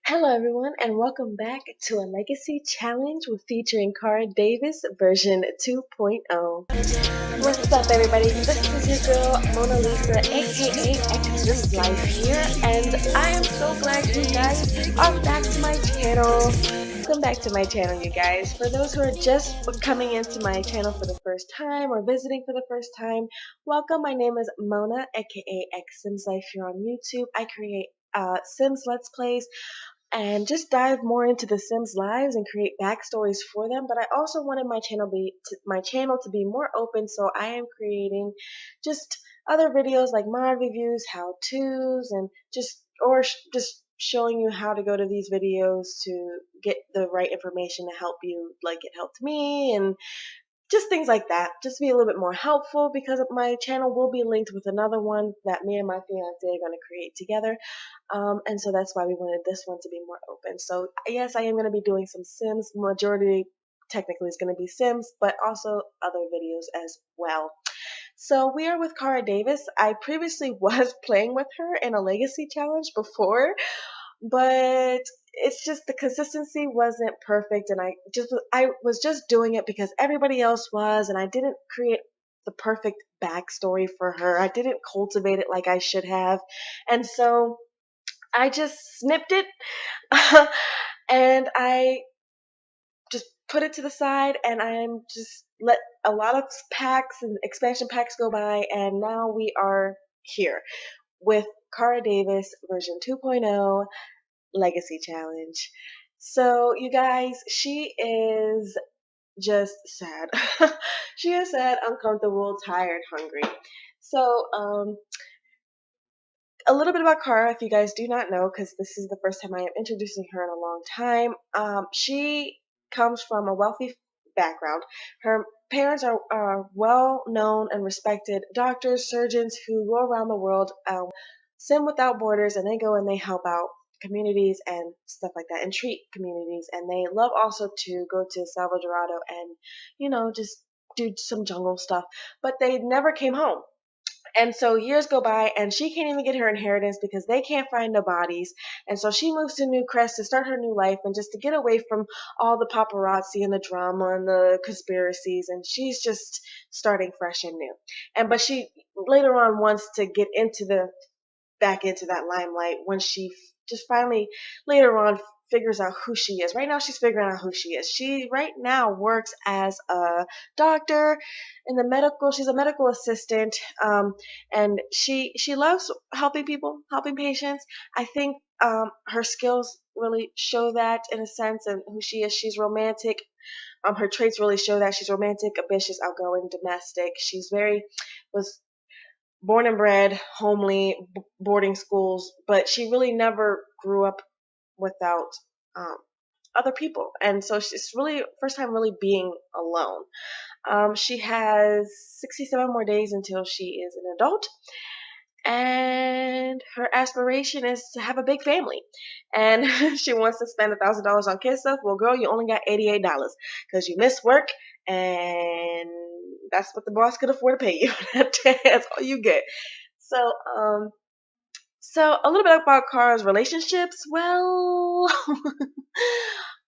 Hello everyone and welcome back to a legacy challenge with featuring Cara Davis version 2.0. What's up everybody? This is your girl Mona Lisa aka xSimsLyfe here, and I am so glad you guys are back to my channel. Welcome back to my channel, you guys. For those who are just coming into my channel for the first time or visiting for the first time, welcome. My name is Mona aka xSimsLyfe here on YouTube. I create Sims Let's Plays and just dive more into the Sims lives and create backstories for them. But I also wanted my channel to be more open, so I am creating just other videos like mod reviews, how tos, and just showing you how to go to these videos to get the right information to help you, like it helped me, and just things like that, just to be a little bit more helpful, because my channel will be linked with another one that me and my fiance are going to create together. And so that's why we wanted this one to be more open. So yes, I am going to be doing some Sims. Majority technically is going to be Sims, but also other videos as well. So we are with Cara Davis. I previously was playing with her in a legacy challenge before, but it's just the consistency wasn't perfect, and I was just doing it because everybody else was, and I didn't create the perfect backstory for her. I didn't cultivate it like I should have, and so I just snipped it and I just put it to the side, and I'm just let a lot of packs and expansion packs go by, and now we are here with Cara Davis version 2.0 Legacy Challenge. So you guys, she is just sad. She is sad, uncomfortable, tired, hungry. So a little bit about Cara, if you guys do not know, because this is the first time I am introducing her in a long time. She comes from a wealthy background. Her parents are well known and respected doctors, surgeons who go around the world, Sim Without Borders, and they go and they help out communities and stuff like that and treat communities. And they love also to go to Salvador and, just do some jungle stuff. But they never came home. And so years go by, and she can't even get her inheritance because they can't find the bodies. And so she moves to Newcrest to start her new life and just to get away from all the paparazzi and the drama and the conspiracies. And she's just starting fresh and new. But she later on wants to get back into that limelight when she just finally later on figures out who she is. Right now she's figuring out who she is. She right now works as a doctor in she's a medical assistant, and she loves helping people, helping patients. I think her skills really show that in a sense, and who she is. She's romantic. Her traits really show that she's romantic, ambitious, outgoing, domestic. Was born and bred, homely, boarding schools, but she really never grew up without um, other people. And so she's really, first time really being alone. She has 67 more days until she is an adult. And her aspiration is to have a big family. And she wants to spend $1,000 on kid stuff. Well, girl, you only got $88 because you missed work, and that's what the boss could afford to pay you. That's all you get. So, so a little bit about Cara's relationships. Well,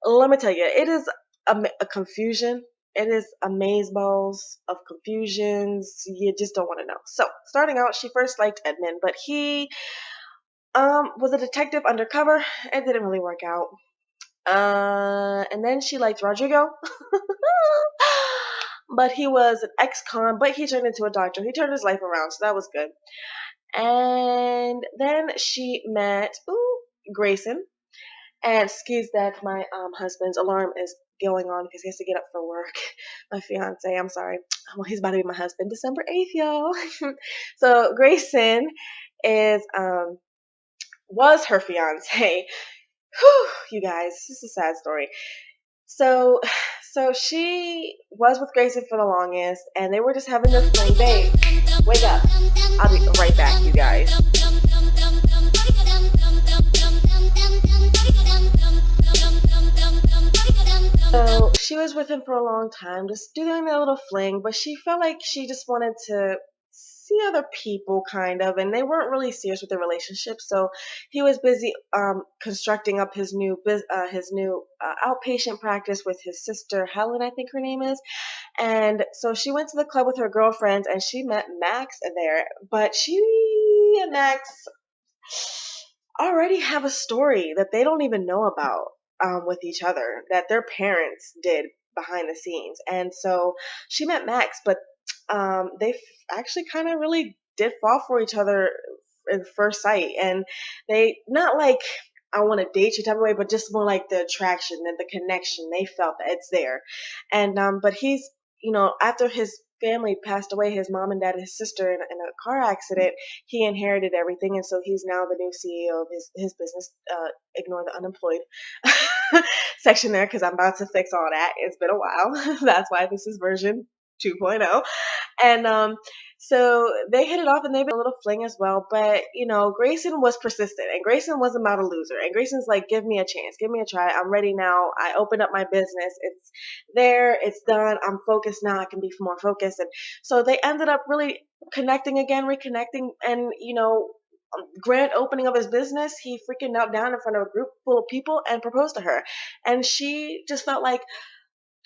let me tell you, it is a confusion. It is a maze balls of confusions. You just don't want to know. So, starting out, she first liked Edmund, but he was a detective undercover. It didn't really work out. And then she liked Rodrigo. But he was an ex-con, but he turned into a doctor. He turned his life around, so that was good. And then she met Greyson. And excuse that my husband's alarm is going on because he has to get up for work. My fiance, I'm sorry. Well, he's about to be my husband December 8th, y'all. So Greyson was her fiance. Whew, you guys, this is a sad story. So she was with Greyson for the longest, and they were just having their fling. Babe, wake up. I'll be right back, you guys. So she was with him for a long time, just doing a little fling, but she felt like she just wanted to see other people kind of, and they weren't really serious with their relationship. So he was busy constructing up his new outpatient practice with his sister Helen, I think her name is. And so she went to the club with her girlfriends and she met Max there. But she and Max already have a story that they don't even know about with each other that their parents did behind the scenes. And so she met Max, but they actually kind of really did fall for each other at first sight. And they, not like I want to date you type of way, but just more like the attraction and the connection. They felt that it's there. And but he's, after his family passed away, his mom and dad and his sister in a car accident, he inherited everything, and so he's now the new CEO of his business. Ignore the unemployed section there because I'm about to fix all that. It's been a while. That's why this is version 2.0. And so they hit it off and they've been a little fling as well. But, Greyson was persistent and Greyson wasn't about a loser. And Greyson's like, give me a chance, give me a try. I'm ready now. I opened up my business. It's there. It's done. I'm focused now. I can be more focused. And so they ended up really connecting again, reconnecting. And, grand opening of his business, he freaking knelt down in front of a group full of people and proposed to her. And she just felt like,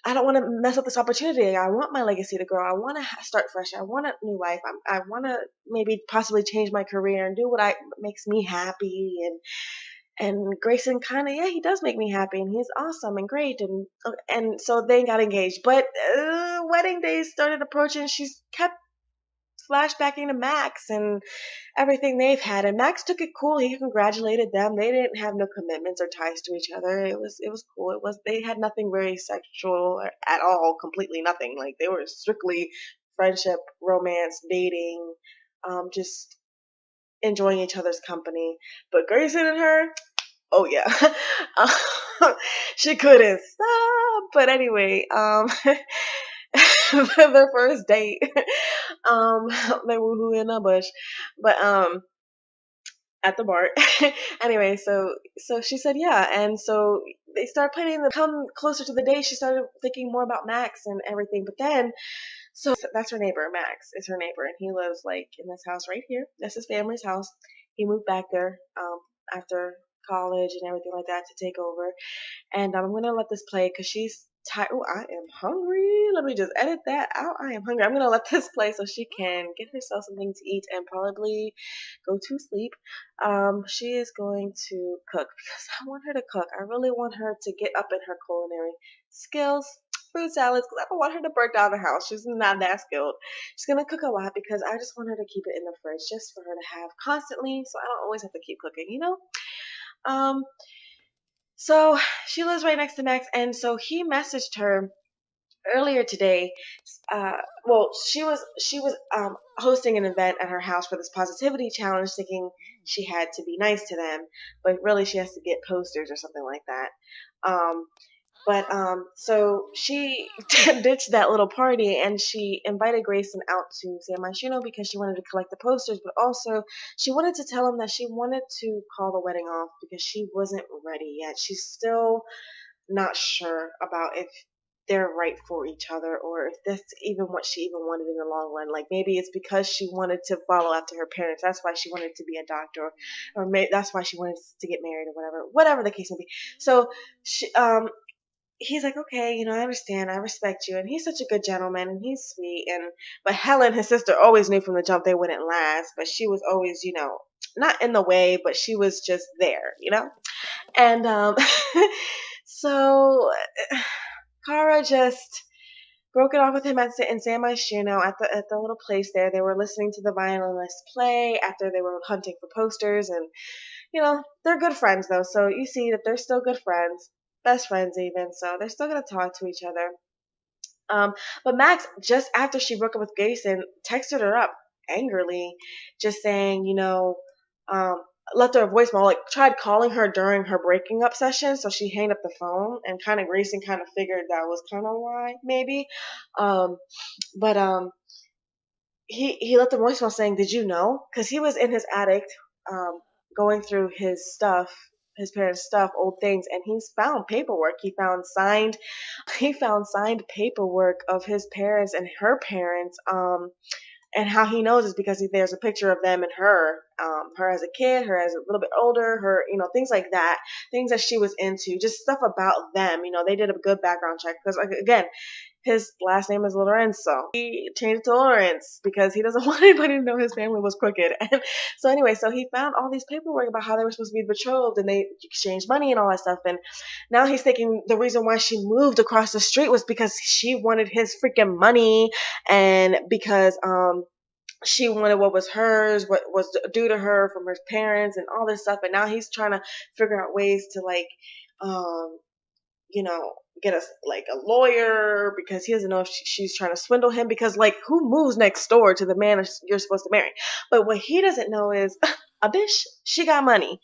I don't want to mess up this opportunity. I want my legacy to grow. I want to start fresh. I want a new life. I want to maybe possibly change my career and do what makes me happy. And Greyson kind of, yeah, he does make me happy, and he's awesome and great. And so they got engaged. But wedding days started approaching. She's kept flashbacking to Max and everything they've had, and Max took it cool. He congratulated them. They didn't have no commitments or ties to each other. It was cool. They had nothing very sexual at all, completely nothing. Like they were strictly friendship, romance, dating, just enjoying each other's company. But Greyson and her, oh yeah, she couldn't stop. But anyway, their first date, they woohoo in a bush, but at the bar. Anyway, so she said yeah, and so they started planning. Come closer to the day, she started thinking more about Max and everything. But then, so that's her neighbor. Max is her neighbor, and he lives like in this house right here. That's his family's house. He moved back there after college and everything like that to take over. And I'm gonna let this play because she's tired. Oh, I am hungry. Let me just edit that out. I am hungry. I'm gonna let this play so she can get herself something to eat and probably go to sleep. She is going to cook because I want her to cook. I really want her to get up in her culinary skills. Fruit salads, because I don't want her to burn down the house. She's not that skilled. She's gonna cook a lot because I just want her to keep it in the fridge just for her to have constantly, so I don't always have to keep cooking. Um, so she lives right next to Max, and so he messaged her earlier today. Well, she was hosting an event at her house for this positivity challenge, thinking she had to be nice to them, but really she has to get posters or something like that. But so she ditched that little party and she invited Grayson out to San Myshuno because she wanted to collect the posters, but also she wanted to tell him that she wanted to call the wedding off because she wasn't ready yet. She's still not sure about if they're right for each other or if that's even what she even wanted in the long run. Like maybe it's because she wanted to follow after her parents. That's why she wanted to be a doctor, or that's why she wanted to get married or whatever the case may be. So he's like, okay, I understand, I respect you, and he's such a good gentleman, and he's sweet, but Helen, his sister, always knew from the jump they wouldn't last, but she was always, not in the way, but she was just there. And so Cara just broke it off with him in San Myshuno at the little place there. They were listening to the violinist play after they were hunting for posters, and they're good friends though, so you see that they're still good friends. Best friends even, so they're still gonna talk to each other. But Max, just after she broke up with Grayson, texted her up angrily, just saying, left her a voicemail, like tried calling her during her breaking up session, so she hanged up the phone, and kind of Grayson kind of figured that was kind of why, maybe. But he left a voicemail saying, "Did you know?" Because he was in his attic, going through his parents' stuff, old things, and he's found paperwork. He found signed paperwork of his parents and her parents, And how he knows is because there's a picture of them and her as a kid, her as a little bit older, her, things like that, things that she was into, just stuff about them. They did a good background check because, like, again, his last name is Lorenzo. He changed it to Lawrence because he doesn't want anybody to know his family was crooked. And so anyway, so he found all these paperwork about how they were supposed to be betrothed and they exchanged money and all that stuff. And now he's thinking the reason why she moved across the street was because she wanted his freaking money, and because she wanted what was hers, what was due to her from her parents and all this stuff. And now he's trying to figure out ways to, like, get us like a lawyer because he doesn't know if she's trying to swindle him, because, like, who moves next door to the man you're supposed to marry? But what he doesn't know is a bitch, she got money.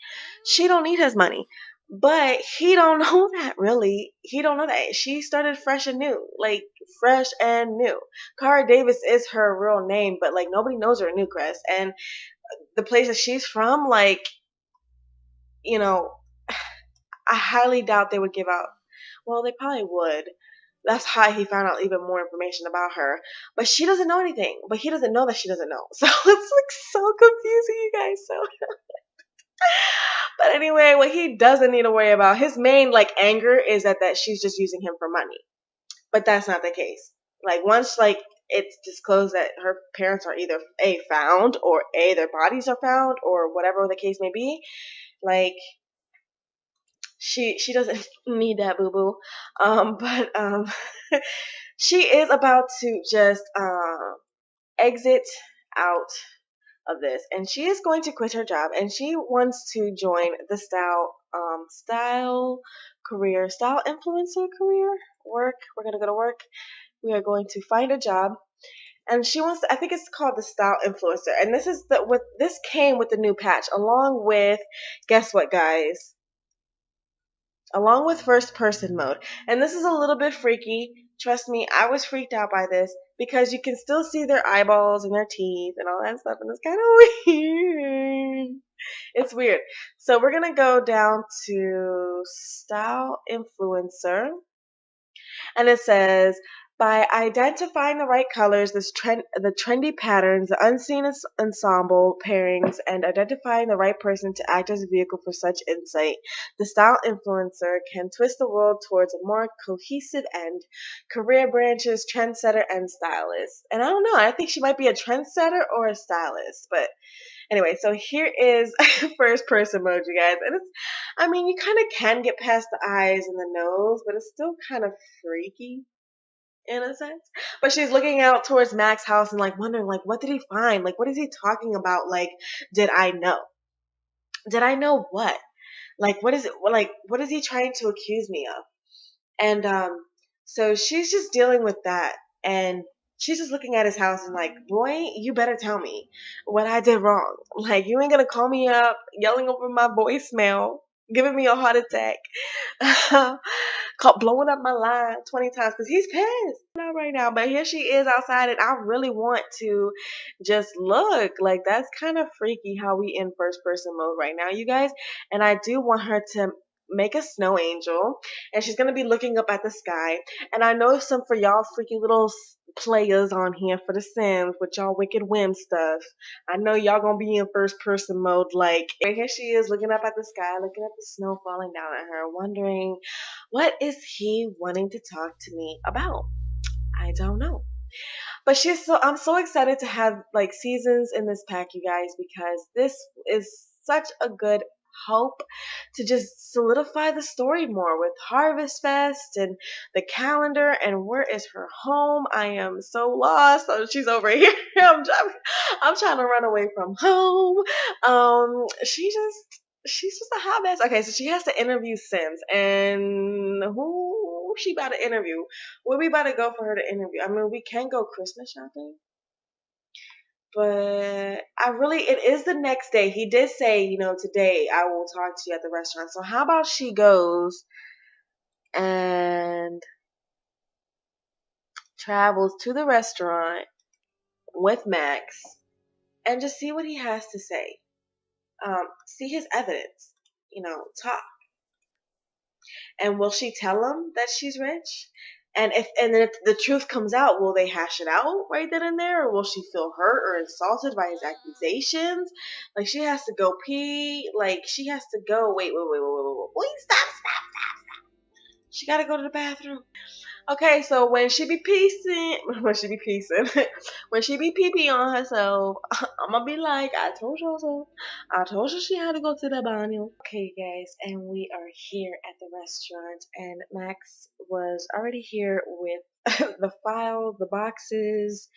She don't need his money. But he don't know that, really. He don't know that. She started fresh and new. Like, fresh and new. Cara Davis is her real name, but, like, nobody knows her in Newcrest. And the place that she's from, like, I highly doubt they would give out. Well, they probably would. That's how he found out even more information about her. But she doesn't know anything. But he doesn't know that she doesn't know. So it's, like, so confusing, you guys. So but anyway, what he doesn't need to worry about, his main, like, anger is that she's just using him for money. But that's not the case. Like, once, like, it's disclosed that her parents are either A, found, or A, their bodies are found, or whatever the case may be, like, she doesn't need that, boo-boo. But she is about to just exit out of this, and she is going to quit her job, and she wants to join the style influencer career work. We're gonna go to work. We are going to find a job, and she wants to, I think it's called the style influencer, and this came with the new patch, along with, guess what, guys? Along with first person mode. And this is a little bit freaky. Trust me, I was freaked out by this because you can still see their eyeballs and their teeth and all that stuff, and it's kind of weird. It's weird. So we're going to go down to style influencer, and it says, by identifying the right colors, the trendy patterns, the unseen ensemble pairings, and identifying the right person to act as a vehicle for such insight, the style influencer can twist the world towards a more cohesive end. Career branches, trendsetter, and stylist. And I don't know, I think she might be a trendsetter or a stylist. But anyway, so here is first person mode, you guys. And you kind of can get past the eyes and the nose, but it's still kind of freaky in a sense. But she's looking out towards Mac's house and, like, wondering, like, what did he find? Like, what is he talking about? Like, did I know? Did I know what? Like, what is it? Like, what is he trying to accuse me of? And so she's just dealing with that, and she's just looking at his house and, like, boy, you better tell me what I did wrong. Like, you ain't gonna call me up, yelling over my voicemail, giving me a heart attack, blowing up my line 20 times because he's pissed right now. But here she is outside, and I really want to just look. Like, that's kind of freaky how we in first person mode right now, you guys. And I do want her to make a snow angel, and she's gonna be looking up at the sky. And I know some for y'all freaky little players on here for The Sims with y'all wicked whim stuff. I know y'all gonna be in first person mode. Like, and here she is looking up at the sky, looking at the snow falling down at her, wondering, what is he wanting to talk to me about? I don't know. But I'm so excited to have, like, seasons in this pack, you guys, because this is such a good hope to just solidify the story more with Harvest Fest and the calendar and where is her home. I am so lost. Oh, she's over here. I'm trying to run away from home. She's just a hot mess. Okay, so she has to interview Sims, and who she about to interview? Where we about to go for her to interview? I mean, we can go Christmas shopping, but it is the next day. He did say, today I will talk to you at the restaurant. So how about she goes and travels to the restaurant with Max and just see what he has to say. See his evidence, talk. And will she tell him that she's rich? And then if the truth comes out, will they hash it out right then and there, or will she feel hurt or insulted by his accusations? Like, she has to go pee. Like, she has to go. Wait, stop. She gotta go to the bathroom. Okay, so when she be piecing, when she be pee on herself, I'm gonna be like, I told you so. I told you she had to go to the bathroom. Okay, guys, and we are here at the restaurant, and Max was already here with the files, the boxes,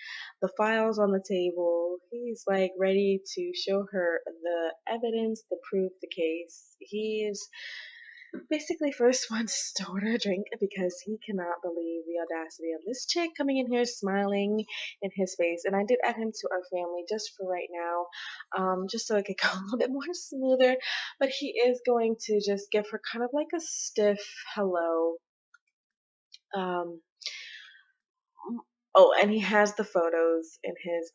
the files on the table. He's like ready to show her the evidence, the proof, the case. He's basically first wants to order a drink because he cannot believe the audacity of this chick coming in here smiling in his face. And I did add him to our family just for right now, just so it could go a little bit more smoother. But he is going to just give her kind of like a stiff hello. Um, oh, and he has the photos in his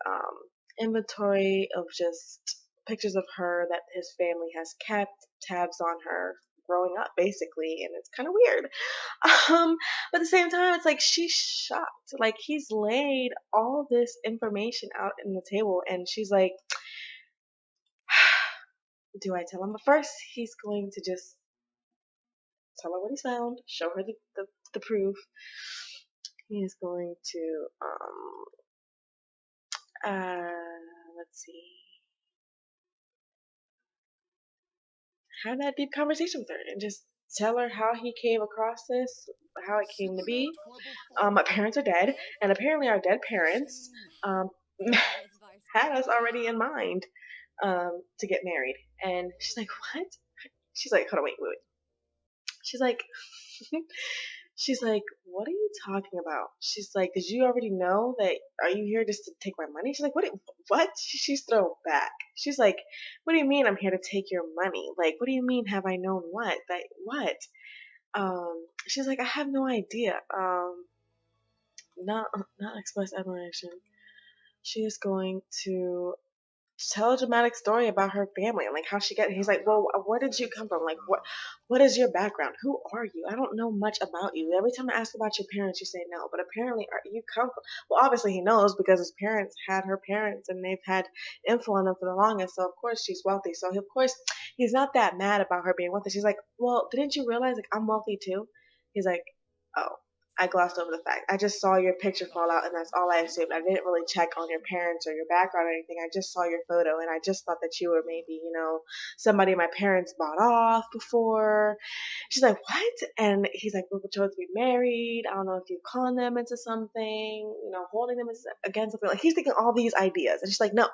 inventory of just pictures of her that his family has kept tabs on her growing up, basically, and it's kind of weird. But at the same time, it's like she's shocked. Like, he's laid all this information out in the table, and she's like, do I tell him? But first, he's going to just tell her what he's found, show her the proof. He is going to, let's see, have that deep conversation with her and just tell her how he came across this, how it came to be. My parents are dead, and apparently our dead parents had us already in mind to get married. And she's like, what? She's like, hold on, wait. She's like, she's like, what are you talking about? She's like, did you already know that? Are you here just to take my money? She's like, what? She's thrown back. She's like, what do you mean I'm here to take your money? Like, what do you mean have I known what? That what? She's like, I have no idea. Not express admiration. She is going to tell a dramatic story about her family and like how she got. He's like, well, where did you come from? Like, what is your background? Who are you? I don't know much about you. Every time I ask about your parents, you say no, but apparently you come from. Well, obviously he knows because his parents had her parents and they've had info on them for the longest. So of course she's wealthy. So of course he's not that mad about her being wealthy. She's like, well, didn't you realize like I'm wealthy too? He's like, oh, I glossed over the fact. I just saw your picture fall out, and that's all I assumed. I didn't really check on your parents or your background or anything. I just saw your photo, and I just thought that you were maybe, somebody my parents bought off before. She's like, what? And he's like, we're betrothed to be married. I don't know if you con them into something, holding them against something. Like, he's thinking all these ideas. And she's like, no.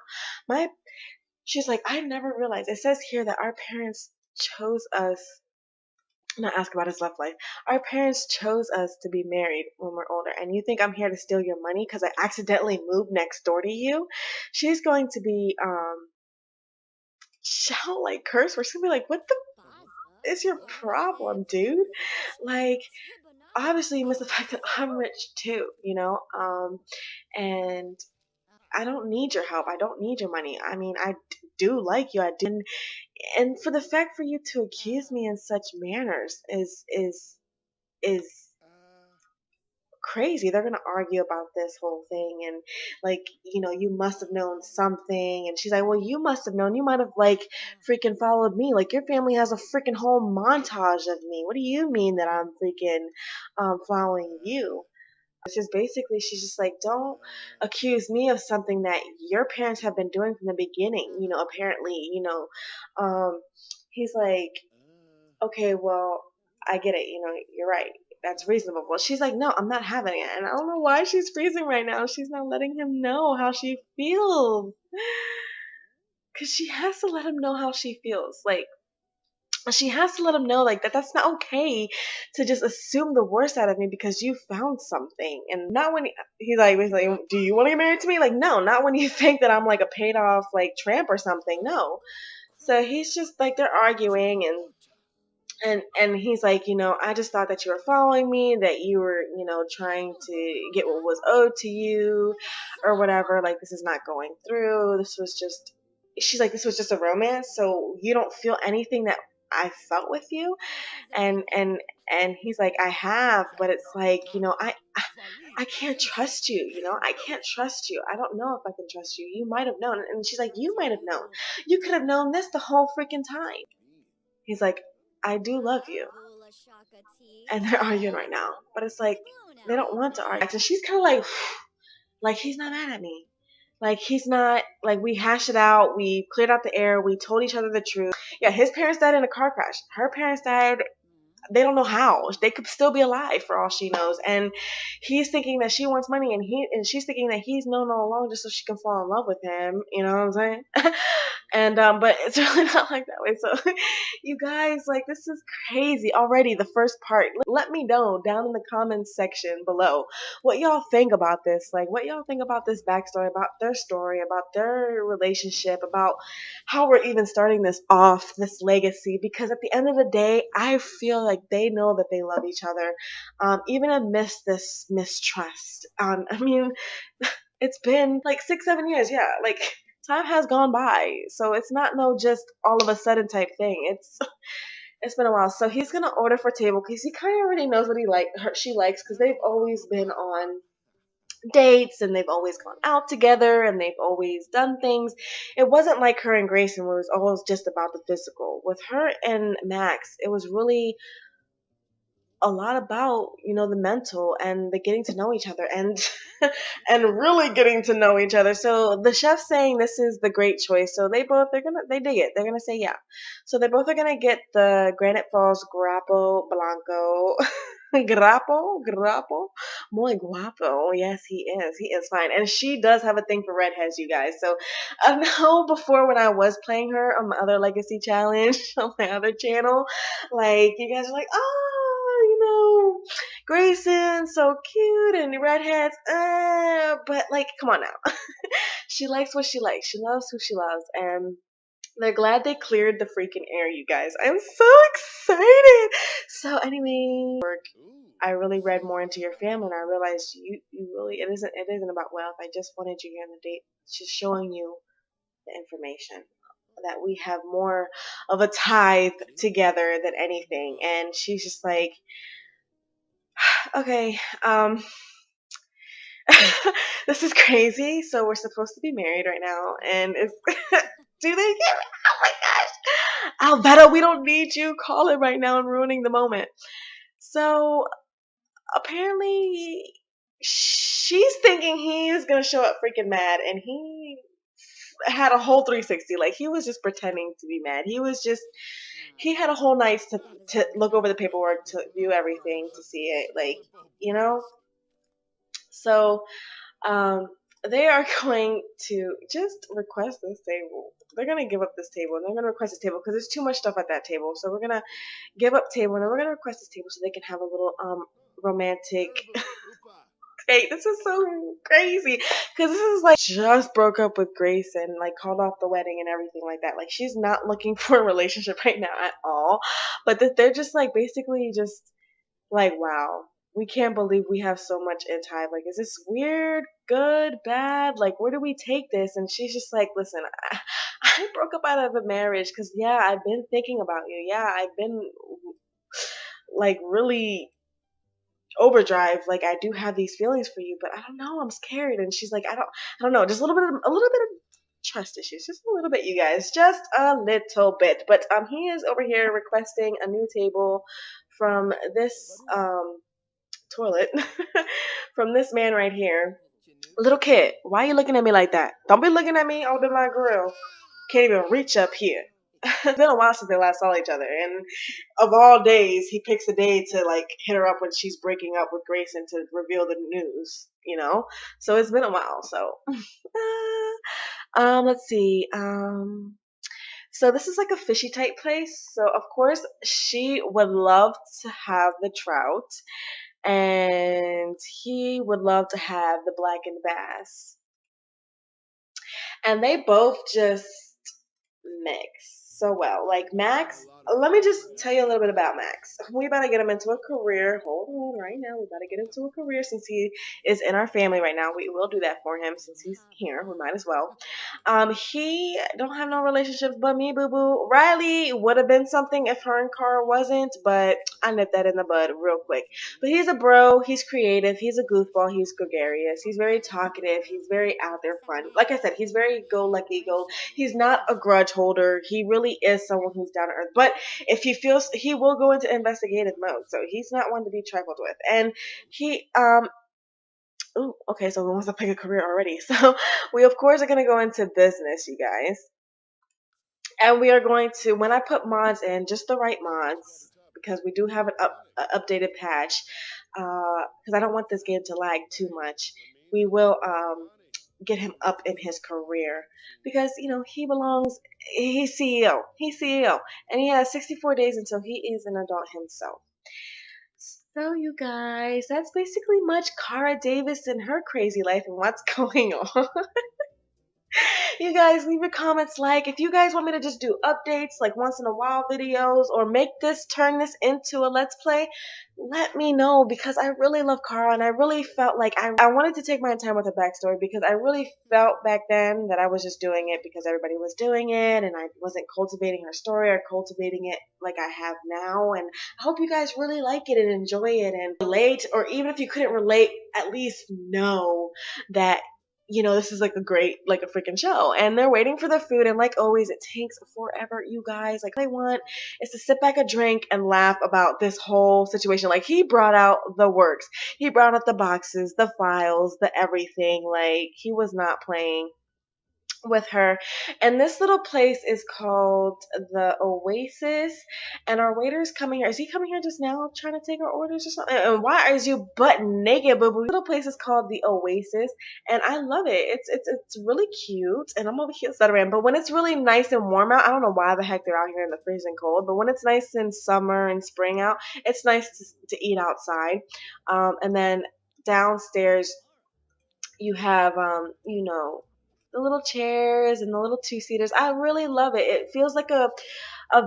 She's like, I never realized. It says here that our parents chose us. Not ask about his love life. Our parents chose us to be married when we're older, and you think I'm here to steal your money because I accidentally moved next door to you? She's going to be shout like curse words. She's gonna be like, what the is your problem, dude? Like, obviously you miss the fact that I'm rich too, and I don't need your help. I don't need your money. I mean, I do like you. I do. And for the fact for you to accuse me in such manners is crazy. They're gonna argue about this whole thing, and like, you must have known something. And she's like, well, you must have known. You might have like freaking followed me. Like, your family has a freaking whole montage of me. What do you mean that I'm freaking following you? It's just basically, she's just like, don't accuse me of something that your parents have been doing from the beginning. Apparently, he's like, okay, well, I get it. You're right. That's reasonable. Well, she's like, no, I'm not having it. And I don't know why she's freezing right now. She's not letting him know how she feels. Because she has to let him know how she feels. Like, she has to let him know like that's not okay to just assume the worst out of me because you found something. And not when he's like, do you want to get married to me? Like, no, not when you think that I'm like a paid off like tramp or something. No. So he's just like, they're arguing, and he's like, I just thought that you were following me, that you were, trying to get what was owed to you or whatever. Like, this is not going through. She's like, this was just a romance. So you don't feel anything that I felt with you? And he's like, I have, but it's like, I can't trust you, I can't trust you. I don't know if I can trust you. You might have known. And she's like, you might have known. You could have known this the whole freaking time. He's like, I do love you. And they're arguing right now. But it's like, they don't want to argue. And she's kind of like he's not mad at me. Like, he's not, like, we hashed it out. We cleared out the air. We told each other the truth. Yeah, his parents died in a car crash. Her parents died, they don't know how. They could still be alive for all she knows. And he's thinking that she wants money, and she's thinking that he's known all along just so she can fall in love with him. You know what I'm saying? And but it's really not like that way. So you guys, like, this is crazy already. The first part. Let me know down in the comments section below what y'all think about this. Like, what y'all think about this backstory, about their story, about their relationship, about how we're even starting this off, this legacy. Because at the end of the day, I feel like they know that they love each other, even amidst this mistrust. I mean, it's been like 6-7 years. Yeah, like, time has gone by, so it's not no just all of a sudden type thing. It's been a while. So he's gonna order for table because he kind of already knows what she likes, because they've always been on dates and they've always gone out together and they've always done things. It wasn't like her and Greyson where it was always just about the physical. With her and Max, it was really a lot about, the mental and the getting to know each other, and and really getting to know each other. So the chef's saying this is the great choice. So they dig it. They're gonna say yeah. So they both are gonna get the Granite Falls Grappo Blanco. Grappo, muy guapo. Yes, he is. He is fine. And she does have a thing for redheads, you guys. So I know before, when I was playing her on my other Legacy Challenge on my other channel, like, you guys are like, oh, Greyson, so cute, and the redheads, but like, come on now. She likes what she likes. She loves who she loves, and they're glad they cleared the freaking air, you guys. I'm so excited. So anyway, I really read more into your family, and I realized you really, it isn't about wealth. I just wanted you here on the date, just showing you the information that we have more of a tithe together than anything. And she's just like, okay, this is crazy. So we're supposed to be married right now, and it's do they get it? Oh my gosh, Alvetta, we don't need you calling right now and ruining the moment. So apparently she's thinking he's gonna show up freaking mad, and he had a whole 360. Like, he was just pretending to be mad. He had a whole night to look over the paperwork, to view everything, to see it, like, so they are going to just request this table. They're going to give up this table, and they're going to request this table because there's too much stuff at that table. So we're going to give up table, and then we're going to request this table so they can have a little romantic date. This is so crazy because this is like, just broke up with Greyson, like, called off the wedding and everything like that. Like, she's not looking for a relationship right now at all, but they're just like, basically just like, wow, we can't believe we have so much in time. Like, is this weird, good, bad? Like, where do we take this? And she's just like, listen, I broke up out of a marriage because, yeah, I've been thinking about you. Yeah, I've been, like, really overdrive. Like, I do have these feelings for you, but I don't know. I'm scared. And she's like, I don't know. Just a little bit of trust issues, just a little bit, you guys, just a little bit. But he is over here requesting a new table from this toilet from this man right here. Little kid, why are you looking at me like that? Don't be looking at me. I'll be like, girl, can't even reach up here. It's been a while since they last saw each other, and of all days, he picks a day to, like, hit her up when she's breaking up with Greyson to reveal the news, so it's been a while. So let's see, so this is like a fishy type place. So of course she would love to have the trout, and he would love to have the blackened bass, and they both just mix so well. Like, Max let me just tell you a little bit about Max. We about to get him into a career. Hold on, right now. We about to get into a career since he is in our family right now. We will do that for him since he's here. We might as well. He don't have no relationships but me, boo boo. Riley would have been something if her and Cara wasn't, but I nipped that in the bud real quick. But he's a bro. He's creative. He's a goofball. He's gregarious. He's very talkative. He's very out there fun. Like I said, he's very go lucky go. He's not a grudge holder. He really is someone who's down to earth. But if he feels, he will go into investigative mode. So he's not one to be trifled with. And he ooh, okay, so he wants to pick a career already. So we of course are gonna go into business, you guys. And we are going to, when I put mods in, just the right mods, because we do have an updated patch, because I don't want this game to lag too much. We will get him up in his career because he belongs. He's CEO. He's CEO, and he has 64 days until he is an adult himself. So you guys, that's basically much Cara Davis and her crazy life and what's going on. You guys leave your comments like if you guys want me to just do updates like once in a while videos or turn this into a let's play, let me know because I really love Cara and I really felt like I wanted to take my time with her backstory because I really felt back then that I was just doing it because everybody was doing it and I wasn't cultivating her story or cultivating it like I have now. And I hope you guys really like it and enjoy it and relate, or even if you couldn't relate, at least know that this is like a great, like a freaking show. And they're waiting for the food. And like always, it takes forever, you guys. Like, all they want is to sit back and drink and laugh about this whole situation. Like, he brought out the works. He brought out the boxes, the files, the everything. Like, he was not playing with her. And this little place is called the Oasis. And our waiter's coming here. Is he coming here just now trying to take our orders or something? And why is you butt naked, boo boo? Little place is called the Oasis. And I love it. It's really cute. And I'm over here stuttering. But when it's really nice and warm out, I don't know why the heck they're out here in the freezing cold. But when it's nice in summer and spring out, it's nice to eat outside. And then downstairs you have the little chairs and the little two-seaters. I really love it. It feels like a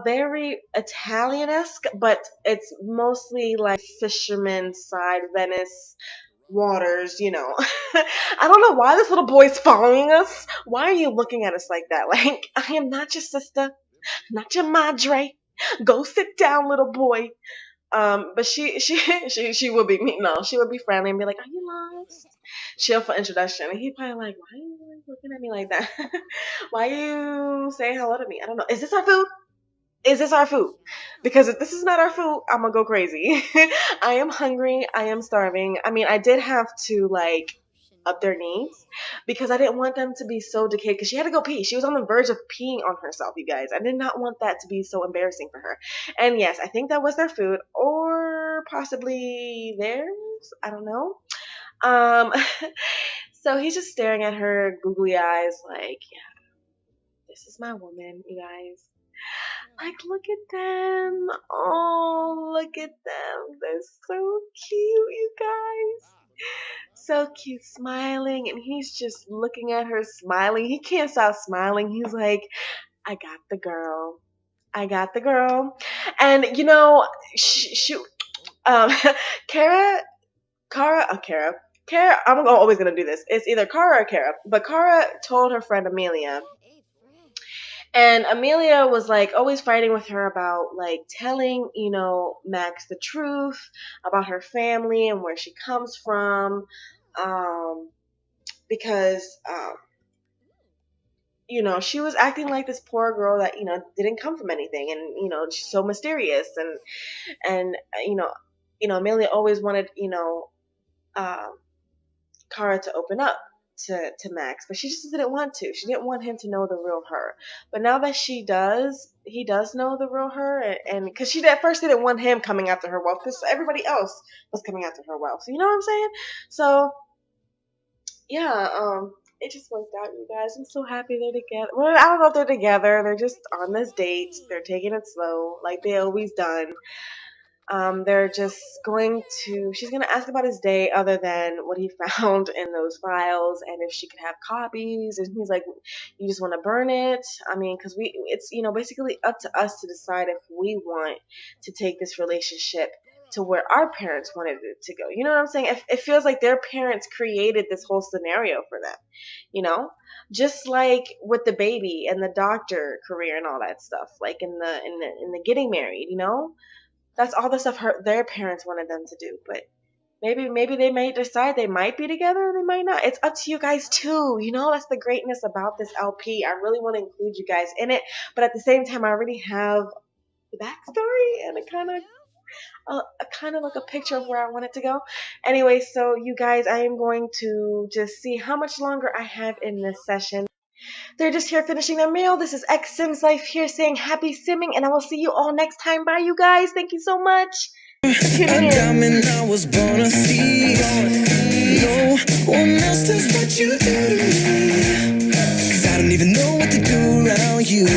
very Italian-esque, but it's mostly like fisherman side, Venice waters, I don't know why this little boy's following us. Why are you looking at us like that? Like, I am not your sister, not your madre. Go sit down, little boy. But she would be no, she would be friendly and be like, "Are you lost?" She'll for introduction, and he'd probably like, "Why are you looking at me like that? Why are you saying hello to me? I don't know. Is this our food? Is this our food? Because if this is not our food, I'm gonna go crazy. I am hungry. I am starving. I mean, I did have to like up their needs because I didn't want them to be so decayed because she had to go pee. She was on the verge of peeing on herself, you guys. I did not want that to be so embarrassing for her. And yes, I think that was their food or possibly theirs. I don't know. Um, so he's just staring at her googly eyes like, yeah, this is my woman, you guys. Like, look at them. Oh, look at them. They're so cute, you guys. So cute, smiling, and he's just looking at her, smiling. He can't stop smiling. He's like, I got the girl. I got the girl. And, um, Cara, Cara, I'm always going to do this. It's either Cara or Cara. But Cara told her friend Amelia. And Amelia was like always fighting with her about like telling, Max the truth about her family and where she comes from. Because she was acting like this poor girl that didn't come from anything, and she's so mysterious, and Amelia always wanted uh, Cara to open up to Max, but she just didn't want to. She didn't want him to know the real her. But now that he does know the real her, and because she at first didn't want him coming after her wealth, because everybody else was coming after her wealth. So you know what I'm saying? So yeah, it just worked out, you guys. I'm so happy they're together. Well, I don't know if they're together. They're just on this date. They're taking it slow, like they always done. They're just she's going to ask about his day other than what he found in those files and if she could have copies. And he's like, you just want to burn it? I mean, because it's, basically up to us to decide if we want to take this relationship to where our parents wanted it to go. You know what I'm saying? It feels like their parents created this whole scenario for them, just like with the baby and the doctor career and all that stuff, like in the getting married, that's all the stuff their parents wanted them to do. But maybe they may decide they might be together, they might not. It's up to you guys too. That's the greatness about this LP. I really want to include you guys in it, but at the same time, I already have the backstory and a kind of like a picture of where I want it to go. Anyway, so you guys, I am going to just see how much longer I have in this session. They're just here finishing their meal. This is xSimsLyfe here saying happy simming, and I will see you all next time. Bye, you guys. Thank you so much. I was born to see. No one else does what you do to me. 'Cause I don't even know what to do around you.